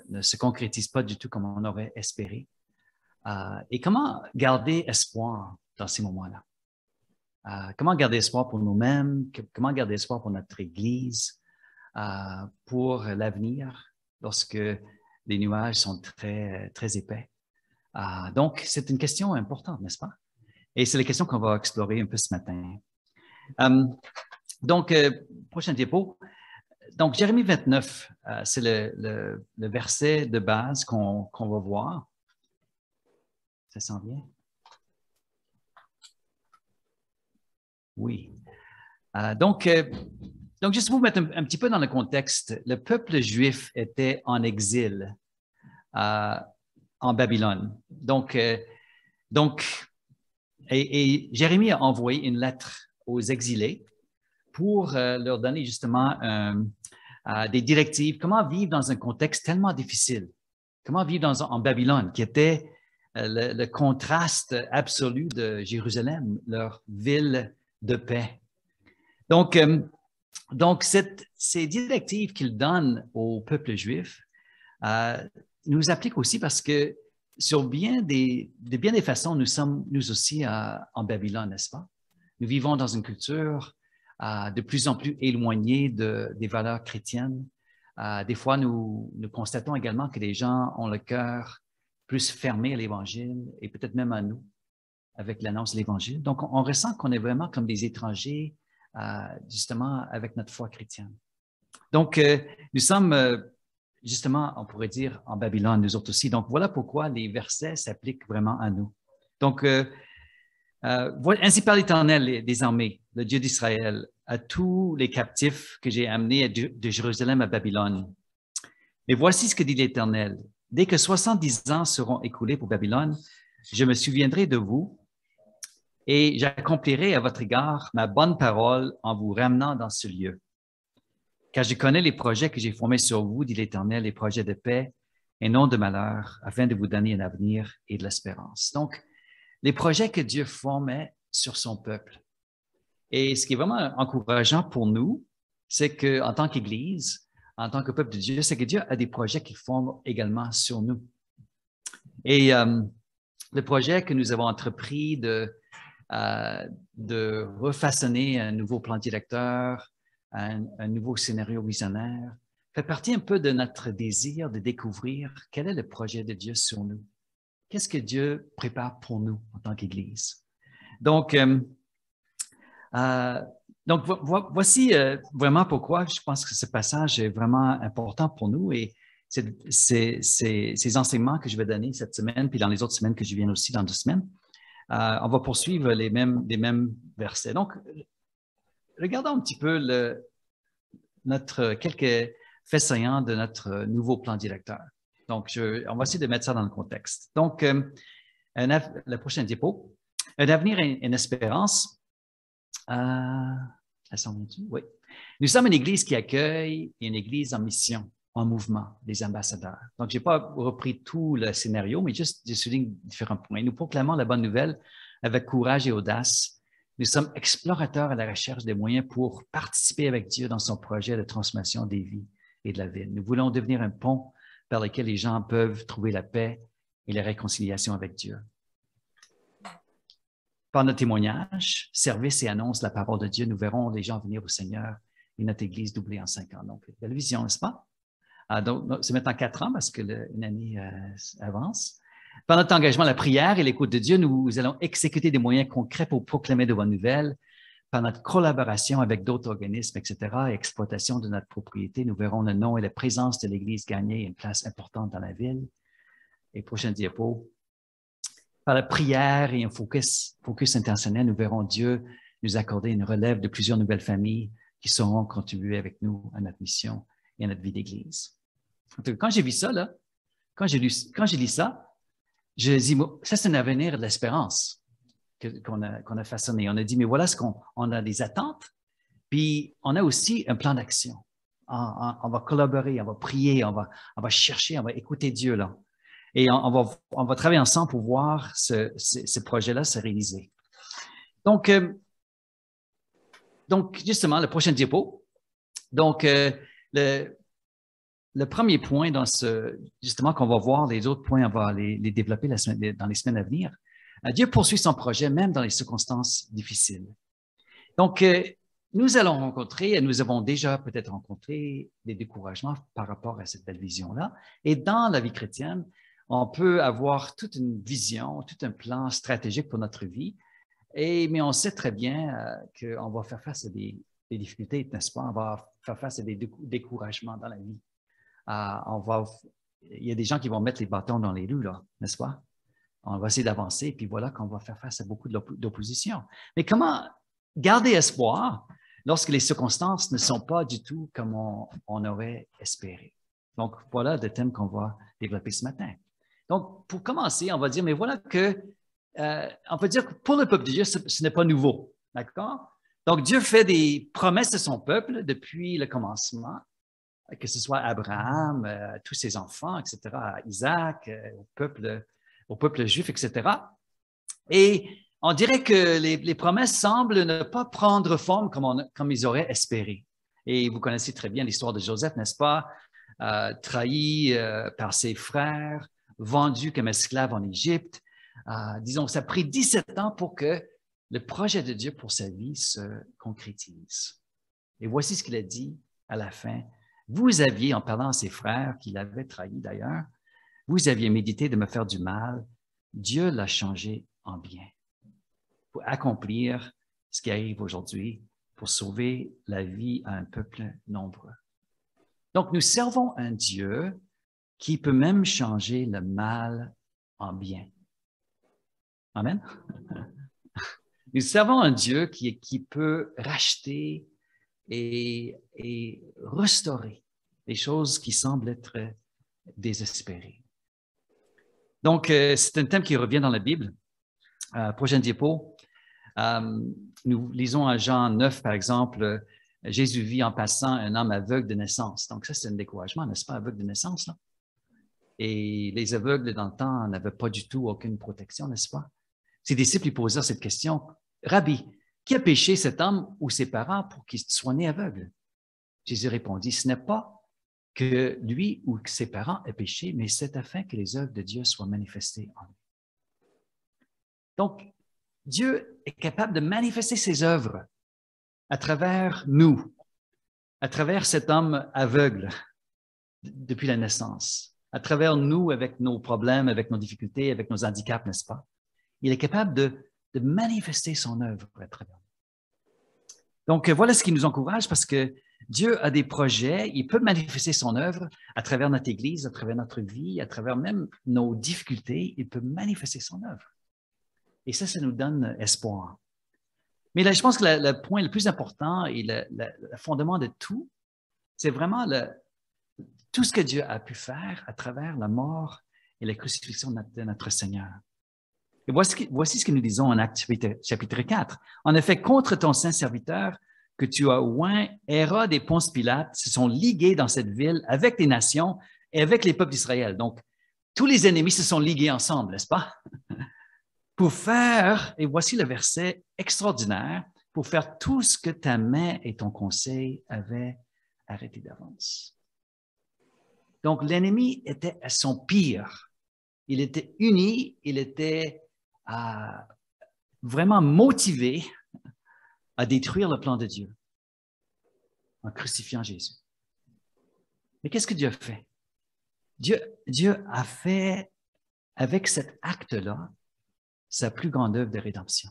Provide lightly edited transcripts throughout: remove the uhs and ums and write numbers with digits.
ne se concrétisent pas du tout comme on aurait espéré. Et comment garder espoir dans ces moments-là? Comment garder espoir pour nous-mêmes? Comment garder espoir pour notre Église, pour l'avenir, lorsque les nuages sont très, très épais? Donc, c'est une question importante, n'est-ce pas? Et c'est la question qu'on va explorer un peu ce matin. Donc, prochain diapo. Donc, Jérémie 29, c'est le verset de base qu'on va voir. Ça s'en vient? Oui. Donc, juste pour vous mettre un petit peu dans le contexte, le peuple juif était en exil en Babylone. Donc, Jérémie a envoyé une lettre aux exilés pour leur donner justement des directives, comment vivre dans un contexte tellement difficile, comment vivre en Babylone, qui était le contraste absolu de Jérusalem, leur ville de paix. Donc ces directives qu'il donne au peuple juif nous appliquent aussi parce que sur bien des façons, nous sommes nous aussi en Babylone, n'est-ce pas? Nous vivons dans une culture de plus en plus éloignée des valeurs chrétiennes. Des fois, nous constatons également que les gens ont le cœur plus fermé à l'Évangile et peut-être même à nous avec l'annonce de l'Évangile. Donc, on ressent qu'on est vraiment comme des étrangers justement avec notre foi chrétienne. Donc, nous sommes justement, on pourrait dire, en Babylone, nous autres aussi. Donc, voilà pourquoi les versets s'appliquent vraiment à nous. Donc, ainsi parle l'Éternel des armées, le Dieu d'Israël, à tous les captifs que j'ai amenés de Jérusalem à Babylone. Mais voici ce que dit l'Éternel. Dès que 70 ans seront écoulés pour Babylone, je me souviendrai de vous et j'accomplirai à votre égard ma bonne parole en vous ramenant dans ce lieu. Car je connais les projets que j'ai formés sur vous, dit l'Éternel, les projets de paix et non de malheur, afin de vous donner un avenir et de l'espérance. Donc, les projets que Dieu formait sur son peuple. Et ce qui est vraiment encourageant pour nous, c'est qu'en tant qu'Église, en tant que peuple de Dieu, c'est que Dieu a des projets qu'il forme également sur nous. Et le projet que nous avons entrepris de refaçonner un nouveau plan directeur, un nouveau scénario visionnaire, fait partie un peu de notre désir de découvrir quel est le projet de Dieu sur nous. Qu'est-ce que Dieu prépare pour nous en tant qu'Église? Donc, voici vraiment pourquoi je pense que ce passage est vraiment important pour nous et ces enseignements que je vais donner cette semaine, puis dans les autres semaines que je viens aussi dans 2 semaines, on va poursuivre les mêmes versets. Donc, regardons un petit peu quelques faits saillants de notre nouveau plan directeur. Donc, on va essayer de mettre ça dans le contexte. Donc, la prochaine diapo. Un avenir et une espérance. Oui. Nous sommes une église qui accueille et une église en mission, en mouvement, des ambassadeurs. Donc, je n'ai pas repris tout le scénario, mais juste je souligne différents points. Nous proclamons la bonne nouvelle avec courage et audace. Nous sommes explorateurs à la recherche des moyens pour participer avec Dieu dans son projet de transformation des vies et de la ville. Nous voulons devenir un pont par lequel les gens peuvent trouver la paix et la réconciliation avec Dieu. Par notre témoignage, service et annonce de la parole de Dieu, nous verrons les gens venir au Seigneur et notre Église doubler en 5 ans. Donc, belle vision, n'est-ce pas? Donc, c'est maintenant 4 ans parce qu'une année avance. Par notre engagement à la prière et l'écoute de Dieu, nous allons exécuter des moyens concrets pour proclamer de bonnes nouvelles. Par notre collaboration avec d'autres organismes, etc., et exploitation de notre propriété, nous verrons le nom et la présence de l'Église gagner une place importante dans la ville. Et prochaine diapo. Par la prière et un focus intentionnel, nous verrons Dieu nous accorder une relève de plusieurs nouvelles familles qui sauront contribuer avec nous à notre mission et à notre vie d'Église. Quand j'ai vu ça, là, quand j'ai lu ça, je dis, ça c'est un avenir de l'espérance qu'on a façonné. On a dit, mais voilà on a des attentes, puis on a aussi un plan d'action. On va collaborer, on va prier, on va chercher, on va écouter Dieu là. Et on va travailler ensemble pour voir ce projet-là se réaliser. Donc, justement, le prochain diapo. Donc, le premier point justement qu'on va voir, les autres points, on va les développer dans les semaines à venir. Dieu poursuit son projet même dans les circonstances difficiles. Donc, nous allons rencontrer, et nous avons déjà peut-être rencontré des découragements par rapport à cette belle vision-là. Et dans la vie chrétienne, on peut avoir toute une vision, tout un plan stratégique pour notre vie, mais on sait très bien qu'on va faire face à des difficultés, n'est-ce pas? On va faire face à des découragements dans la vie. Il y a des gens qui vont mettre les bâtons dans les roues, là, n'est-ce pas? On va essayer d'avancer, puis voilà qu'on va faire face à beaucoup d'opposition. Mais comment garder espoir lorsque les circonstances ne sont pas du tout comme on aurait espéré? Donc, voilà le thème qu'on va développer ce matin. Donc, pour commencer, on va dire, mais voilà on peut dire que pour le peuple de Dieu, ce n'est pas nouveau, d'accord? Donc, Dieu fait des promesses à son peuple depuis le commencement, que ce soit Abraham, tous ses enfants, etc., à Isaac, au peuple juif, etc. Et on dirait que les promesses semblent ne pas prendre forme comme ils auraient espéré. Et vous connaissez très bien l'histoire de Joseph, n'est-ce pas? Trahi par ses frères, vendu comme esclave en Égypte. Disons, ça a pris 17 ans pour que le projet de Dieu pour sa vie se concrétise. Et voici ce qu'il a dit à la fin. Vous aviez, en parlant à ses frères, qu'il avait trahi d'ailleurs, vous aviez médité de me faire du mal. Dieu l'a changé en bien pour accomplir ce qui arrive aujourd'hui, pour sauver la vie à un peuple nombreux. Donc, nous servons un Dieu qui peut même changer le mal en bien. Amen. Nous servons un Dieu qui peut racheter et restaurer les choses qui semblent être désespérées. Donc, c'est un thème qui revient dans la Bible. Prochaine diapo. Nous lisons à Jean 9, par exemple, Jésus vit en passant un homme aveugle de naissance. Donc, ça, c'est un découragement, n'est-ce pas, aveugle de naissance, là? Et les aveugles, dans le temps, n'avaient pas du tout aucune protection, n'est-ce pas? Ses disciples lui posèrent cette question. « Rabbi, qui a péché, cet homme ou ses parents pour qu'il soit né aveugle? » Jésus répondit, « Ce n'est pas que lui ou que ses parents aient péché, mais c'est afin que les œuvres de Dieu soient manifestées en lui. » Donc, Dieu est capable de manifester ses œuvres à travers nous, à travers cet homme aveugle depuis la naissance, à travers nous avec nos problèmes, avec nos difficultés, avec nos handicaps, n'est-ce pas? Il est capable de manifester son œuvre à travers nous. Donc, voilà ce qui nous encourage parce que Dieu a des projets, il peut manifester son œuvre à travers notre Église, à travers notre vie, à travers même nos difficultés, il peut manifester son œuvre. Et ça nous donne espoir. Mais là, je pense que le point le plus important et le fondement de tout, c'est vraiment tout ce que Dieu a pu faire à travers la mort et la crucifixion de notre Seigneur. Et voici ce que nous disons en Actes chapitre 4. En effet, contre ton saint serviteur que tu as oint, Hérode et Ponce Pilate se sont ligués dans cette ville avec les nations et avec les peuples d'Israël. Donc, tous les ennemis se sont ligués ensemble, n'est-ce pas? Pour faire, et voici le verset extraordinaire, pour faire tout ce que ta main et ton conseil avaient arrêté d'avance. Donc, l'ennemi était à son pire. Il était uni, il était vraiment motivé à détruire le plan de Dieu en crucifiant Jésus. Mais qu'est-ce que Dieu a fait? Dieu a fait, avec cet acte-là, sa plus grande œuvre de rédemption.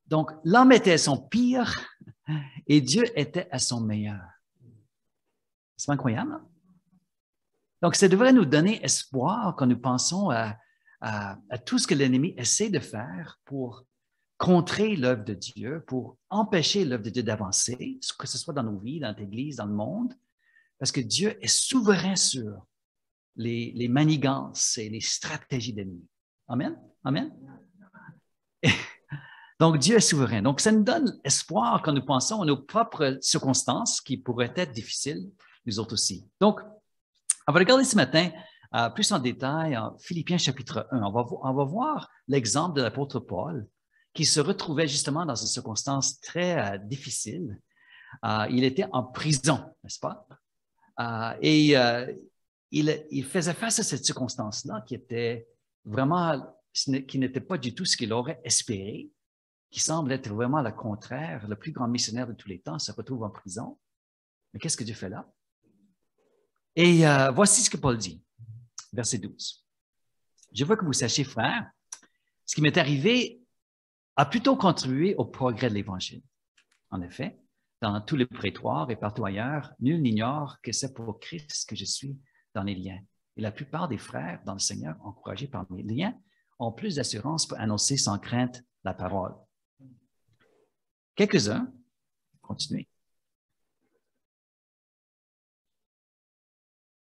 Donc, l'homme était à son pire et Dieu était à son meilleur. C'est pas incroyable, hein? Donc, ça devrait nous donner espoir quand nous pensons à tout ce que l'ennemi essaie de faire pour contrer l'œuvre de Dieu, pour empêcher l'œuvre de Dieu d'avancer, que ce soit dans nos vies, dans notre Église, dans le monde, parce que Dieu est souverain sur les manigances et les stratégies de l'ennemi. Amen? Amen? Donc, Dieu est souverain. Donc, ça nous donne espoir quand nous pensons à nos propres circonstances qui pourraient être difficiles, nous autres aussi. Donc, on va regarder ce matin plus en détail en Philippiens chapitre 1. On va voir l'exemple de l'apôtre Paul qui se retrouvait justement dans une circonstance très difficile. Il était en prison, n'est-ce pas? Il faisait face à cette circonstance-là qui était vraiment, qui n'était pas du tout ce qu'il aurait espéré, qui semble être vraiment le contraire. Le plus grand missionnaire de tous les temps se retrouve en prison. Mais qu'est-ce que Dieu fait là? Et voici ce que Paul dit, verset 12. Je veux que vous sachiez, frères, ce qui m'est arrivé a plutôt contribué au progrès de l'Évangile. En effet, dans tous les prétoires et partout ailleurs, nul n'ignore que c'est pour Christ que je suis dans les liens. Et la plupart des frères dans le Seigneur, encouragés par mes liens, ont plus d'assurance pour annoncer sans crainte la parole. Quelques-uns, continuez.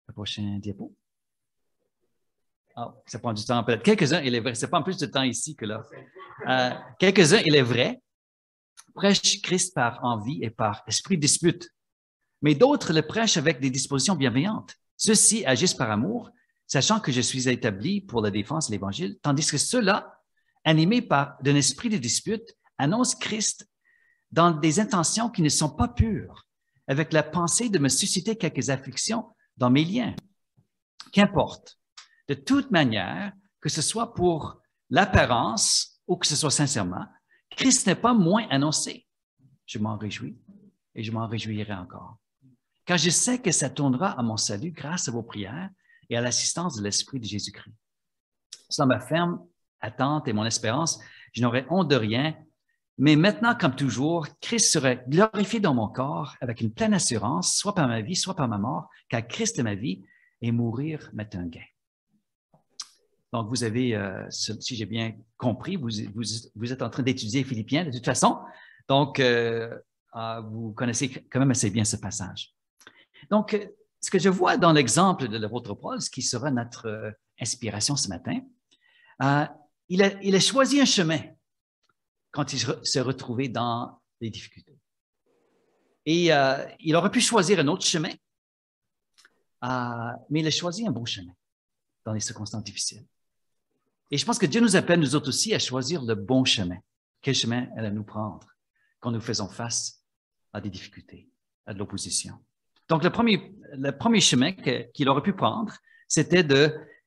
Le prochain diapo. Oh, ça prend du temps peut-être. Quelques-uns, il est vrai, c'est pas en plus de temps ici que là. Quelques-uns, il est vrai, prêchent Christ par envie et par esprit de dispute. Mais d'autres le prêchent avec des dispositions bienveillantes. Ceux-ci agissent par amour, sachant que je suis établi pour la défense de l'Évangile, tandis que ceux-là, animés par d'un esprit de dispute, annoncent Christ dans des intentions qui ne sont pas pures, avec la pensée de me susciter quelques afflictions dans mes liens. Qu'importe. De toute manière, que ce soit pour l'apparence ou que ce soit sincèrement, Christ n'est pas moins annoncé. Je m'en réjouis et je m'en réjouirai encore. Car je sais que ça tournera à mon salut grâce à vos prières et à l'assistance de l'Esprit de Jésus-Christ. C'est ma ferme attente et mon espérance, je n'aurai honte de rien, mais maintenant, comme toujours, Christ serait glorifié dans mon corps avec une pleine assurance, soit par ma vie, soit par ma mort, car Christ est ma vie et mourir m'est un gain. Donc, vous avez, si j'ai bien compris, vous êtes en train d'étudier Philippiens de toute façon. Donc, vous connaissez quand même assez bien ce passage. Donc, ce que je vois dans l'exemple de l'apôtre Paul, ce qui sera notre inspiration ce matin, il a choisi un chemin quand il s'est retrouvé dans les difficultés. Et il aurait pu choisir un autre chemin, mais il a choisi un bon chemin dans les circonstances difficiles. Et je pense que Dieu nous appelle, nous autres aussi, à choisir le bon chemin. Quel chemin allons-nous prendre quand nous faisons face à des difficultés, à de l'opposition? Donc, le premier chemin qu'il aurait pu prendre, c'était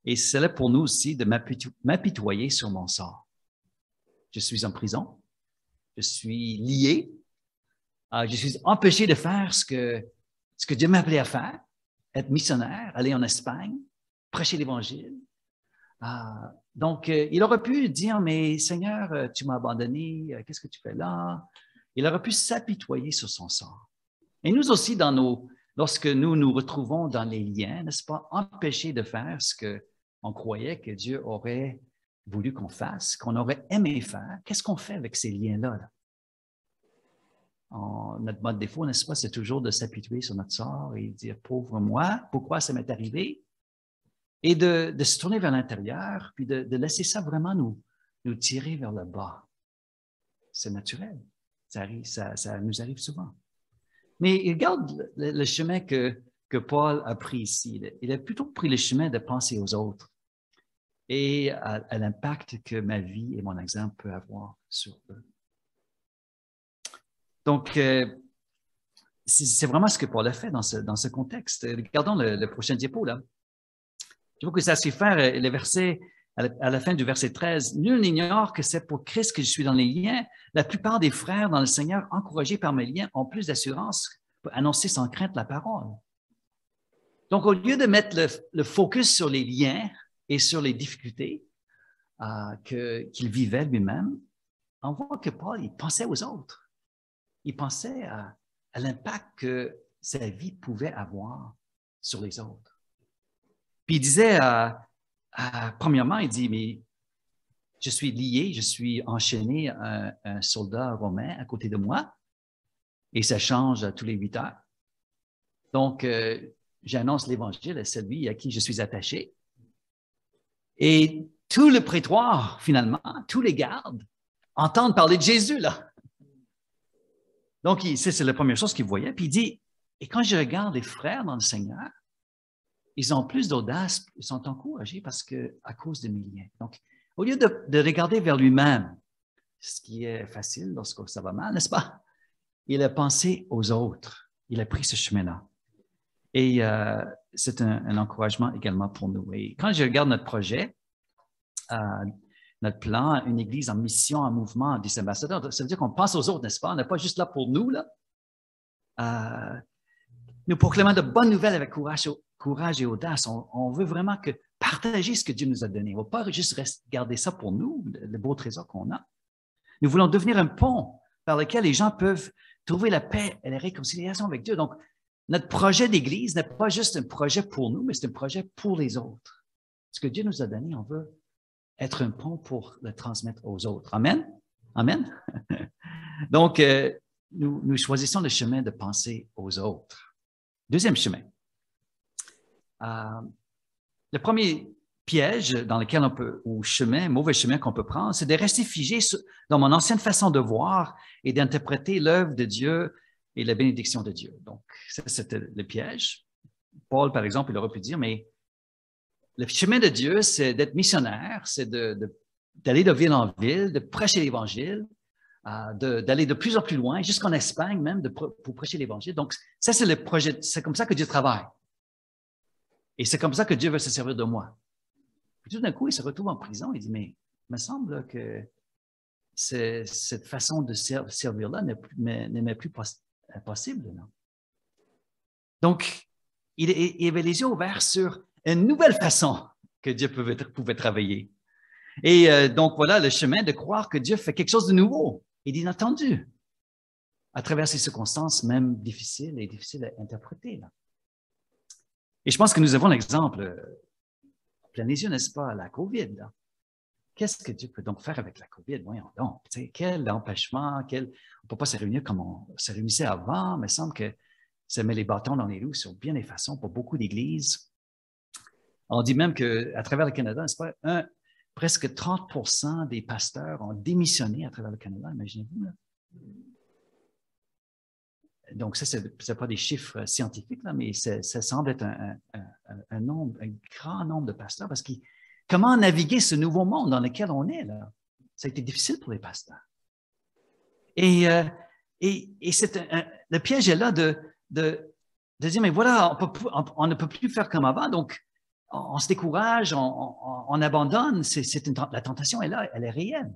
et c'est là pour nous aussi, de m'apitoyer sur mon sort. Je suis en prison, je suis lié, je suis empêché de faire ce que Dieu m'a appelé à faire, être missionnaire, aller en Espagne, prêcher l'Évangile. Donc, il aurait pu dire, mais Seigneur, tu m'as abandonné, qu'est-ce que tu fais là? Il aurait pu s'apitoyer sur son sort. Et nous aussi, lorsque nous nous retrouvons dans les liens, n'est-ce pas, empêchés de faire ce qu'on croyait que Dieu aurait voulu qu'on fasse, qu'on aurait aimé faire, qu'est-ce qu'on fait avec ces liens-là? Notre mode défaut, n'est-ce pas, c'est toujours de s'apitoyer sur notre sort et dire, pauvre moi, pourquoi ça m'est arrivé? Et de se tourner vers l'intérieur, puis de laisser ça vraiment nous tirer vers le bas. C'est naturel. Ça nous arrive souvent. Mais regarde le chemin que Paul a pris ici. Il a plutôt pris le chemin de penser aux autres et à l'impact que ma vie et mon exemple peuvent avoir sur eux. Donc, c'est vraiment ce que Paul a fait dans ce contexte. Regardons le prochain diapo, là. Je vois que ça se faire le verset, à la fin du verset 13. « Nul n'ignore que c'est pour Christ que je suis dans les liens. La plupart des frères dans le Seigneur, encouragés par mes liens, ont plus d'assurance pour annoncer sans crainte la parole. » Donc, au lieu de mettre le focus sur les liens et sur les difficultés qu'il vivait lui-même, on voit que Paul, il pensait aux autres. Il pensait à l'impact que sa vie pouvait avoir sur les autres. Puis il disait, premièrement, il dit, mais je suis lié, je suis enchaîné à un soldat romain à côté de moi, et ça change tous les 8 heures. Donc, j'annonce l'Évangile à celui à qui je suis attaché. Et tout le prétoire, finalement, tous les gardes, entendent parler de Jésus, là. Donc, c'est la première chose qu'il voyait. Puis il dit, et quand je regarde les frères dans le Seigneur, ils ont plus d'audace, ils sont encouragés à cause de mes liens. Donc, au lieu de regarder vers lui-même, ce qui est facile lorsque ça va mal, n'est-ce pas? Il a pensé aux autres. Il a pris ce chemin-là. Et c'est un encouragement également pour nous. Et quand je regarde notre projet, notre plan, une église en mission, en mouvement, des ambassadeurs, ça veut dire qu'on pense aux autres, n'est-ce pas? On n'est pas juste là pour nous, là. Nous proclamons de bonnes nouvelles avec courage et audace. On veut vraiment partager ce que Dieu nous a donné. On ne va pas juste garder ça pour nous, le beau trésor qu'on a. Nous voulons devenir un pont par lequel les gens peuvent trouver la paix et la réconciliation avec Dieu. Donc, notre projet d'église n'est pas juste un projet pour nous, mais c'est un projet pour les autres. Ce que Dieu nous a donné, on veut être un pont pour le transmettre aux autres. Amen? Amen? Donc, nous choisissons le chemin de penser aux autres. Deuxième chemin. Le premier piège dans lequel ou mauvais chemin qu'on peut prendre, c'est de rester figé dans mon ancienne façon de voir et d'interpréter l'œuvre de Dieu et la bénédiction de Dieu. Donc, ça, c'était le piège. Paul, par exemple, il aurait pu dire, mais le chemin de Dieu, c'est d'être missionnaire, c'est d'aller de ville en ville, de prêcher l'Évangile, d'aller de plus en plus loin, jusqu'en Espagne même, pour prêcher l'Évangile. Donc, ça, c'est le projet, c'est comme ça que Dieu travaille. Et c'est comme ça que Dieu veut se servir de moi. Puis tout d'un coup, il se retrouve en prison, il dit, mais il me semble que cette façon de servir-là n'est même plus possible. Non? Donc, il avait les yeux ouverts sur une nouvelle façon que Dieu pouvait travailler. Et donc, voilà le chemin de croire que Dieu fait quelque chose de nouveau et d'inattendu à travers ces circonstances même difficiles à interpréter. Là. Et je pense que nous avons l'exemple plein les yeux, n'est-ce pas, la COVID. Là. Qu'est-ce que Dieu peut donc faire avec la COVID? Voyons donc, quel empêchement, on ne peut pas se réunir comme on se réunissait avant, mais il semble que ça met les bâtons dans les roues sur bien des façons pour beaucoup d'églises. On dit même qu'à travers le Canada, n'est-ce pas, presque 30% des pasteurs ont démissionné à travers le Canada, imaginez-vous. Là. Donc, ça, ce n'est pas des chiffres scientifiques, là, mais ça semble être un grand nombre de pasteurs parce que comment naviguer ce nouveau monde dans lequel on est, là? Ça a été difficile pour les pasteurs. Et le piège est là de dire, mais voilà, on ne peut plus faire comme avant, donc on se décourage, on abandonne. La tentation est là, elle est réelle.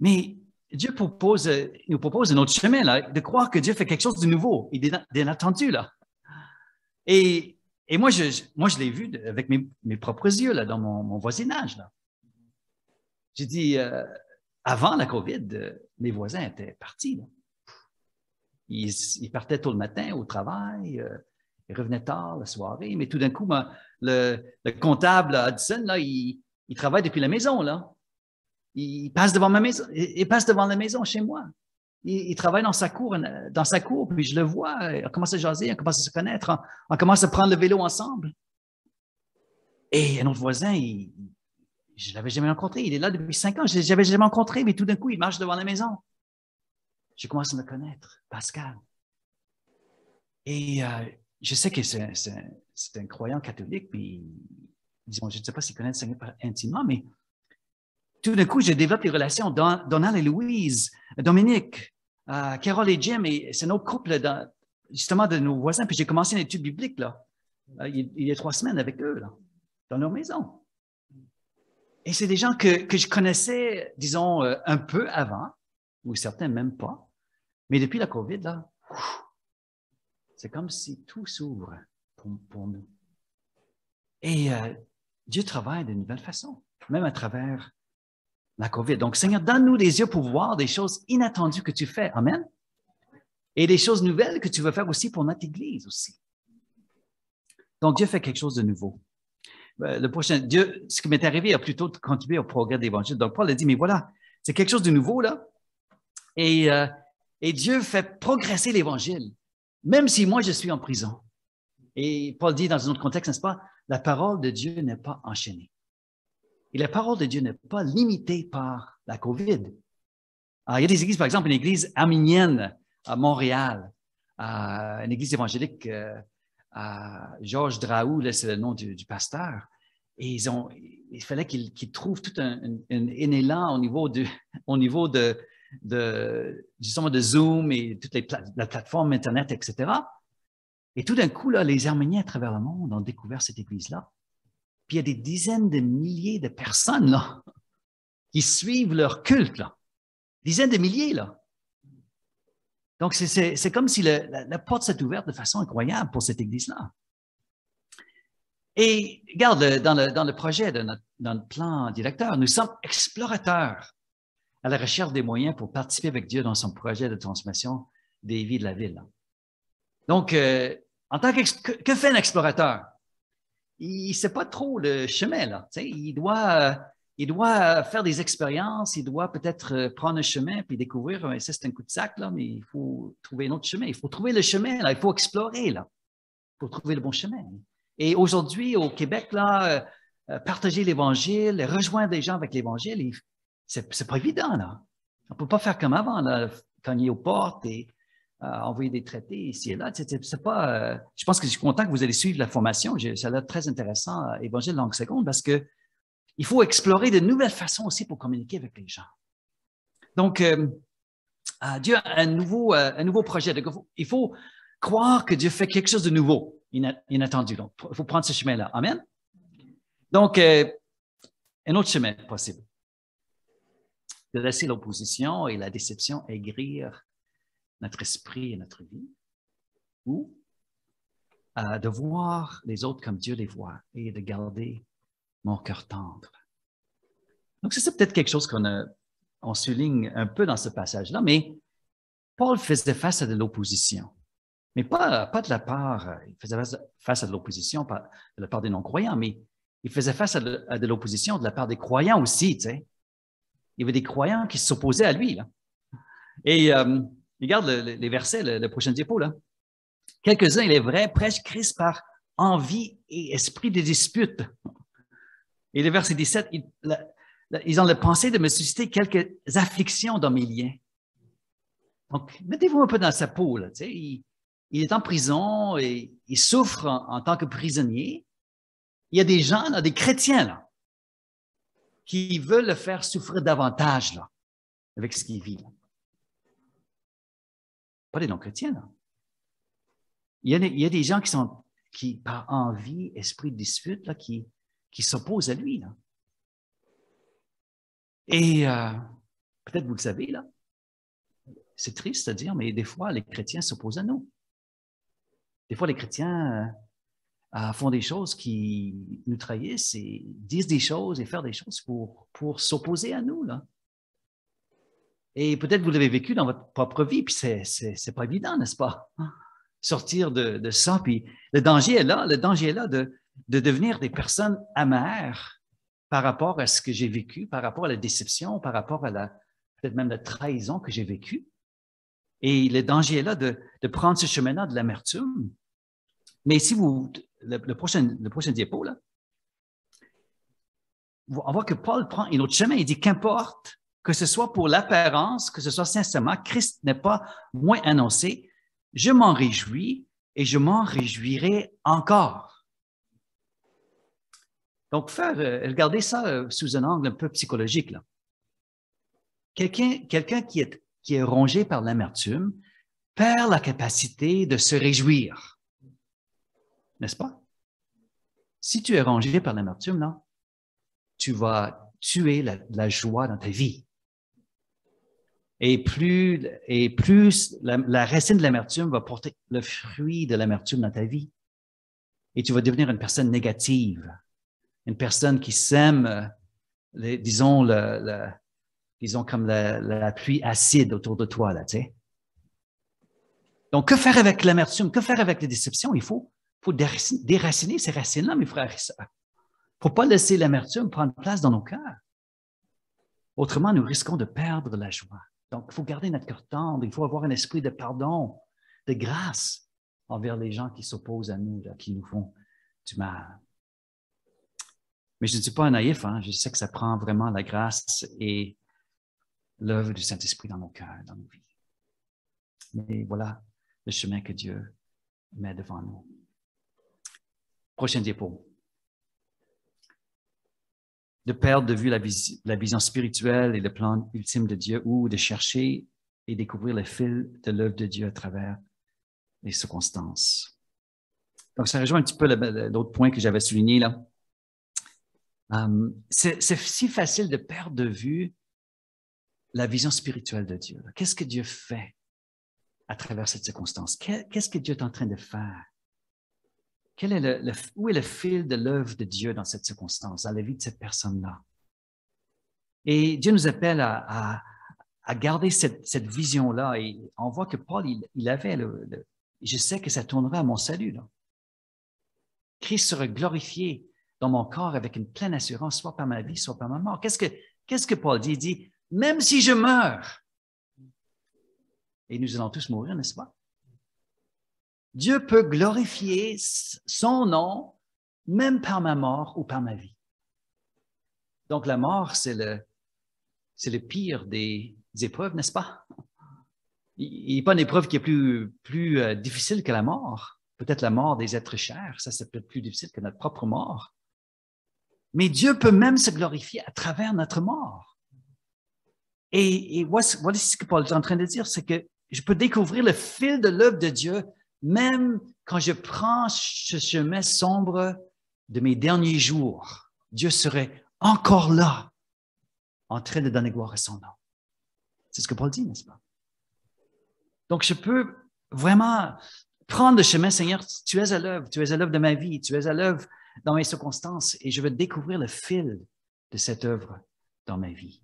Mais Dieu nous propose un autre chemin, là, de croire que Dieu fait quelque chose de nouveau et d'inattendu. Là. Et moi, je l'ai vu avec mes propres yeux là, dans mon voisinage. Là. J'ai dit, avant la COVID, mes voisins étaient partis. Là. Ils partaient tôt le matin au travail, ils revenaient tard la soirée, mais tout d'un coup, le comptable à Hudson, là, il travaille depuis la maison. Là. Il passe devant ma maison, il passe devant la maison chez moi. Il travaille dans sa cour, puis je le vois, on commence à jaser, on commence à se connaître, on commence à prendre le vélo ensemble. Et un autre voisin, je ne l'avais jamais rencontré, il est là depuis 5 ans, je ne l'avais jamais rencontré, mais tout d'un coup, il marche devant la maison. Je commence à me connaître, Pascal. Et je sais que c'est un croyant catholique, puis disons, je ne sais pas s'il connaît le Seigneur intimement, mais tout d'un coup, je développe des relations. Donald et Louise, Dominique, Carole et Jim, et c'est notre couple justement de nos voisins. Puis j'ai commencé une étude biblique là, il y a 3 semaines avec eux, là, dans leur maison. Et c'est des gens que je connaissais, disons, un peu avant, ou certains même pas. Mais depuis la COVID, là, c'est comme si tout s'ouvre pour nous. Et Dieu travaille d'une nouvelle façon, même à travers la COVID. Donc, Seigneur, donne-nous des yeux pour voir des choses inattendues que tu fais. Amen. Et des choses nouvelles que tu veux faire aussi pour notre Église aussi. Donc, Dieu fait quelque chose de nouveau. Le prochain, Dieu, ce qui m'est arrivé a plutôt contribué au progrès de l'Évangile. Donc, Paul a dit, mais voilà, c'est quelque chose de nouveau, là. Et Dieu fait progresser l'Évangile, même si moi, je suis en prison. Et Paul dit dans un autre contexte, n'est-ce pas, la parole de Dieu n'est pas enchaînée. Et la parole de Dieu n'est pas limitée par la COVID. Alors, il y a des églises, par exemple, une église arménienne à Montréal, une église évangélique, Georges Draou, c'est le nom du pasteur. Et il fallait qu'il trouve tout un élan au niveau de Zoom et toutes la plateforme Internet, etc. Et tout d'un coup, là, les Arméniens à travers le monde ont découvert cette église-là. Puis il y a des dizaines de milliers de personnes là, qui suivent leur culte. Là. Dizaines de milliers. Là. Donc, c'est comme si la porte s'est ouverte de façon incroyable pour cette église-là. Et regarde, dans le projet, dans le plan directeur, nous sommes explorateurs à la recherche des moyens pour participer avec Dieu dans son projet de transformation des vies de la ville. Donc, en tant que fait un explorateur? Il ne sait pas trop le chemin, là. Il doit faire des expériences, il doit peut-être prendre un chemin puis découvrir, ça c'est un coup de sac, là, mais il faut trouver un autre chemin. Il faut trouver le chemin, là. Il faut explorer, là, pour trouver le bon chemin. Et aujourd'hui, au Québec, là, partager l'Évangile, rejoindre les gens avec l'Évangile, c'est pas évident, là. On ne peut pas faire comme avant, là, cogner aux portes et envoyer des traités ici et là. C'est pas, je pense que je suis content que vous allez suivre la formation. Ça a l'air très intéressant, Évangile langue seconde, parce que il faut explorer de nouvelles façons aussi pour communiquer avec les gens. Donc, Dieu a un nouveau projet. Donc, il faut croire que Dieu fait quelque chose de nouveau, inattendu. Donc, il faut prendre ce chemin-là. Amen? Donc, un autre chemin possible. De laisser l'opposition et la déception aigrir notre esprit et notre vie, ou de voir les autres comme Dieu les voit et de garder mon cœur tendre. Donc, c'est peut-être quelque chose qu'on souligne un peu dans ce passage-là, mais Paul faisait face à de l'opposition. Mais pas de la part, il faisait face à de l'opposition de la part des non-croyants, mais il faisait face à de l'opposition de la part des croyants aussi, tu sais. Il y avait des croyants qui s'opposaient à lui, là. Et regarde les versets, le prochain diapo, là. Quelques-uns, il est vrai, prêchent Christ par envie et esprit de dispute. Et le verset 17, ils ont la pensée de me susciter quelques afflictions dans mes liens. Donc, mettez-vous un peu dans sa peau, là, tu sais. Il est en prison et il souffre en tant que prisonnier. Il y a des gens, là, des chrétiens, là, qui veulent le faire souffrir davantage, là, avec ce qu'il vit. Là. Pas des non-chrétiens, là. Il y a des gens qui, par envie, esprit de dispute, là, qui s'opposent à lui. Là. Et peut-être vous le savez, là, c'est triste à dire, mais des fois, les chrétiens s'opposent à nous. Des fois, les chrétiens font des choses qui nous trahissent et disent des choses et faire des choses pour s'opposer à nous. Là. Et peut-être vous l'avez vécu dans votre propre vie, puis c'est pas évident, n'est-ce pas? Sortir de ça, puis le danger est là de devenir des personnes amères par rapport à ce que j'ai vécu, par rapport à la déception, par rapport à peut-être même la trahison que j'ai vécue. Et le danger est là de prendre ce chemin-là de l'amertume. Mais si le prochain diapo, là, on voit que Paul prend un autre chemin. Il dit qu'importe que ce soit pour l'apparence, que ce soit sincèrement, Christ n'est pas moins annoncé. Je m'en réjouis et je m'en réjouirai encore. Donc, regardez ça sous un angle un peu psychologique. Là. Quelqu'un qui est rongé par l'amertume perd la capacité de se réjouir. N'est-ce pas? Si tu es rongé par l'amertume, là, tu vas tuer la joie dans ta vie. Et plus la racine de l'amertume va porter le fruit de l'amertume dans ta vie. Et tu vas devenir une personne négative, une personne qui sème, disons comme la pluie acide autour de toi, là, tu sais. Donc, que faire avec l'amertume? Que faire avec les déceptions? Il faut déraciner ces racines-là, mes frères et sœurs. Il ne faut pas laisser l'amertume prendre place dans nos cœurs. Autrement, nous risquons de perdre la joie. Donc, il faut garder notre cœur tendre, il faut avoir un esprit de pardon, de grâce envers les gens qui s'opposent à nous, là, qui nous font du mal. Mais je ne suis pas un naïf, hein? Je sais que ça prend vraiment la grâce et l'œuvre du Saint-Esprit dans nos cœurs, dans nos vies. Mais voilà le chemin que Dieu met devant nous. Prochain diapo. De perdre de vue la vision spirituelle et le plan ultime de Dieu ou de chercher et découvrir le fil de l'œuvre de Dieu à travers les circonstances. Donc, ça rejoint un petit peu l'autre point que j'avais souligné là. C'est si facile de perdre de vue la vision spirituelle de Dieu. Qu'est-ce que Dieu fait à travers cette circonstance? Qu'est-ce que Dieu est en train de faire? Où est le fil de l'œuvre de Dieu dans cette circonstance, dans la vie de cette personne-là? Et Dieu nous appelle à garder cette vision-là. Et on voit que Paul, il avait je sais que ça tournera à mon salut. Là. Christ sera glorifié dans mon corps avec une pleine assurance, soit par ma vie, soit par ma mort. Qu'est-ce que Paul dit? Il dit, même si je meurs, et nous allons tous mourir, n'est-ce pas? Dieu peut glorifier son nom, même par ma mort ou par ma vie. Donc, la mort, c'est le pire des épreuves, n'est-ce pas? Il n'y a pas une épreuve qui est plus difficile que la mort. Peut-être la mort des êtres chers, ça c'est peut-être plus difficile que notre propre mort. Mais Dieu peut même se glorifier à travers notre mort. Et voici ce que Paul est en train de dire, c'est que je peux découvrir le fil de l'œuvre de Dieu, même quand je prends ce chemin sombre de mes derniers jours. Dieu serait encore là, en train de donner gloire à son nom. C'est ce que Paul dit, n'est-ce pas? Donc, je peux vraiment prendre le chemin, Seigneur, tu es à l'œuvre de ma vie, tu es à l'œuvre dans mes circonstances, et je veux découvrir le fil de cette œuvre dans ma vie.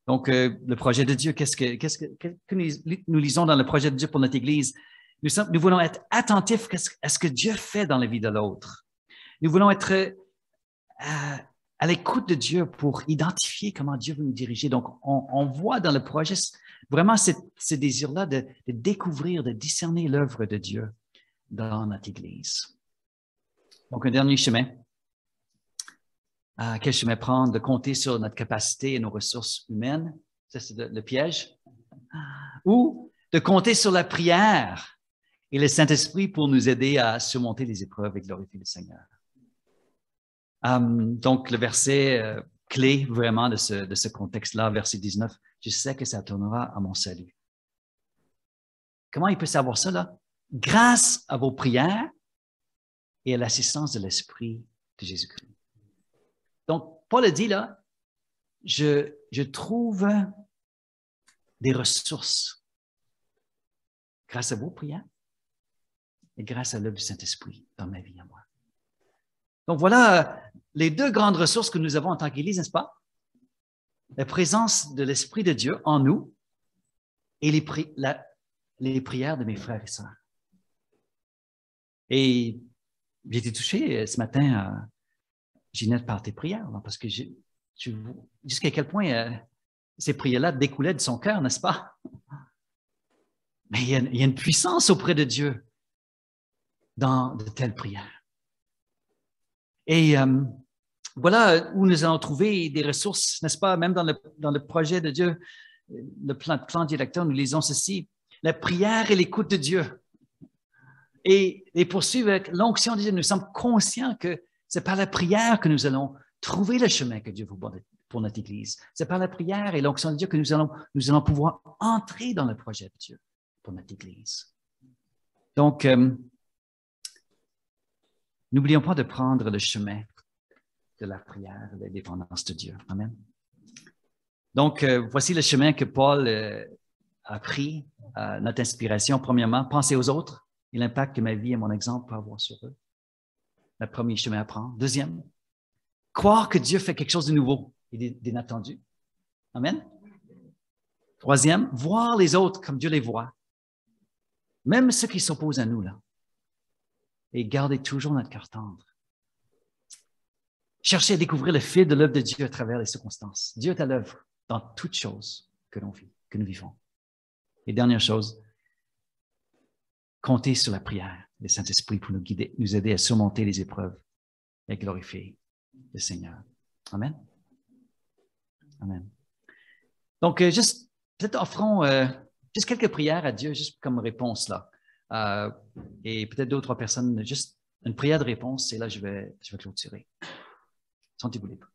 Donc, le projet de Dieu, qu'est-ce que nous lisons dans le projet de Dieu pour notre Église? Nous voulons être attentifs à ce que Dieu fait dans la vie de l'autre. Nous voulons être à l'écoute de Dieu pour identifier comment Dieu veut nous diriger. Donc, on voit dans le projet vraiment ce désir-là de découvrir, de discerner l'œuvre de Dieu dans notre Église. Donc, un dernier chemin. Quel chemin prendre? De compter sur notre capacité et nos ressources humaines. Ça, c'est le piège. Ou de compter sur la prière et le Saint-Esprit pour nous aider à surmonter les épreuves et glorifier le Seigneur. Donc, le verset clé vraiment de ce contexte-là, verset 19, je sais que ça tournera à mon salut. Comment il peut savoir ça, là? Grâce à vos prières et à l'assistance de l'Esprit de Jésus-Christ. Donc, Paul a dit là, je trouve des ressources grâce à vos prières et grâce à l'œuvre du Saint-Esprit dans ma vie à moi. Donc, voilà les deux grandes ressources que nous avons en tant qu'Église, n'est-ce pas? La présence de l'Esprit de Dieu en nous et les prières de mes frères et sœurs. Et j'ai été touché ce matin, Ginette, par tes prières, là, parce que jusqu'à quel point ces prières-là découlaient de son cœur, n'est-ce pas? Mais il y a une puissance auprès de Dieu dans de telles prières. Et voilà où nous allons trouver des ressources, n'est-ce pas? Même dans le projet de Dieu, le plan directeur, nous lisons ceci, la prière et l'écoute de Dieu. Et poursuivre avec l'onction de Dieu, nous sommes conscients que c'est par la prière que nous allons trouver le chemin que Dieu veut pour notre Église. C'est par la prière et l'onction de Dieu que nous allons pouvoir entrer dans le projet de Dieu pour notre Église. Donc, n'oublions pas de prendre le chemin de la prière, de la dépendance de Dieu. Amen. Donc, voici le chemin que Paul a pris, notre inspiration. Premièrement, penser aux autres et l'impact que ma vie et mon exemple peuvent avoir sur eux. Le premier chemin à prendre. Deuxième, croire que Dieu fait quelque chose de nouveau et d'inattendu. Amen. Troisième, voir les autres comme Dieu les voit. Même ceux qui s'opposent à nous, là. Et garder toujours notre cœur tendre. Chercher à découvrir le fil de l'œuvre de Dieu à travers les circonstances. Dieu est à l'œuvre dans toutes choses que nous vivons. Et dernière chose, compter sur la prière du Saint-Esprit pour nous guider, nous aider à surmonter les épreuves et glorifier le Seigneur. Amen. Amen. Donc, juste, peut-être offrons juste quelques prières à Dieu, juste comme réponse là. Et peut-être deux ou trois personnes, juste une prière de réponse, et là, je vais clôturer. Sentez-vous libre.